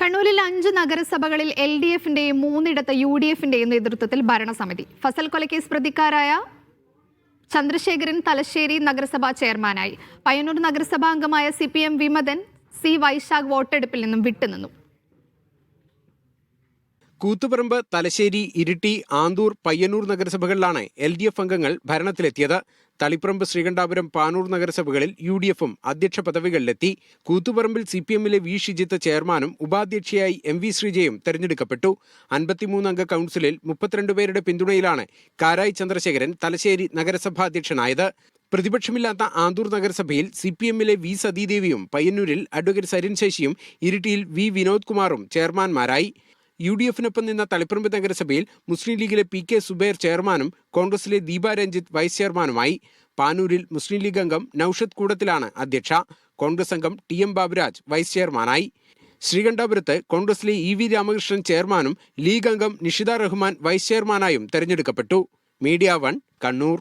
കണ്ണൂരിൽ 5 നഗരസഭകളിൽ LDF-ന്റെയും 3 UDF-ന്റെയും നേതൃത്വത്തിൽ ഭരണസമിതി. ഫസൽ കൊലക്കേസ് പ്രതിക്കാരായ ചന്ദ്രശേഖരൻ തലശ്ശേരി നഗരസഭാ ചെയർമാനായി. പയ്യന്നൂർ നഗരസഭാ അംഗമായ CPM വിമതൻ C വൈശാഖ് വോട്ടെടുപ്പിൽ നിന്നും വിട്ടുനിന്നു. കൂത്തുപറമ്പ്, തലശ്ശേരി, ഇരിട്ടി, ആന്തൂർ, പയ്യന്നൂർ നഗരസഭകളിലാണ് LDF അംഗങ്ങൾ ഭരണത്തിലെത്തിയത്. തളിപ്പറമ്പ്, ശ്രീകണ്ഠാപുരം, പാനൂർ നഗരസഭകളിൽ UDF-ഉം അധ്യക്ഷ പദവികളിലെത്തി. കൂത്തുപറമ്പിൽ CPM-ലെ V ഷിജിത്ത് ചെയർമാനും ഉപാധ്യക്ഷയായി MV ശ്രീജയും തെരഞ്ഞെടുക്കപ്പെട്ടു. 53 അംഗ കൗൺസിലിൽ 32 പേരുടെ പിന്തുണയിലാണ് കാരായി ചന്ദ്രശേഖരൻ തലശ്ശേരി നഗരസഭാ അധ്യക്ഷനായത്. പ്രതിപക്ഷമില്ലാത്ത ആന്തൂർ നഗരസഭയിൽ CPM-ലെ V സതീദേവിയും, പയ്യന്നൂരിൽ അഡ്വക്കേറ്റ് സരിൻ ശശിയും, ഇരിട്ടിയിൽ V വിനോദ് കുമാറും ചെയർമാൻമാരായി. UDF-നൊപ്പം നിന്ന തളിപ്പറമ്പ് നഗരസഭയിൽ മുസ്ലിം ലീഗിലെ PK സുബൈർ ചെയർമാനും കോൺഗ്രസിലെ ദീപ രഞ്ജിത്ത് വൈസ് ചെയർമാനുമായി. പാനൂരിൽ മുസ്ലിം ലീഗ് അംഗം നൌഷദ് കൂടത്തിലാണ് അധ്യക്ഷ. കോൺഗ്രസ് അംഗം TM ബാബുരാജ് വൈസ് ചെയർമാനായി. ശ്രീകണ്ഠാപുരത്ത് കോൺഗ്രസിലെ EV രാമകൃഷ്ണൻ ചെയർമാനും ലീഗ് അംഗം നിഷിത റഹ്മാൻ വൈസ് ചെയർമാനായും തെരഞ്ഞെടുക്കപ്പെട്ടു. മീഡിയ 1 കണ്ണൂർ.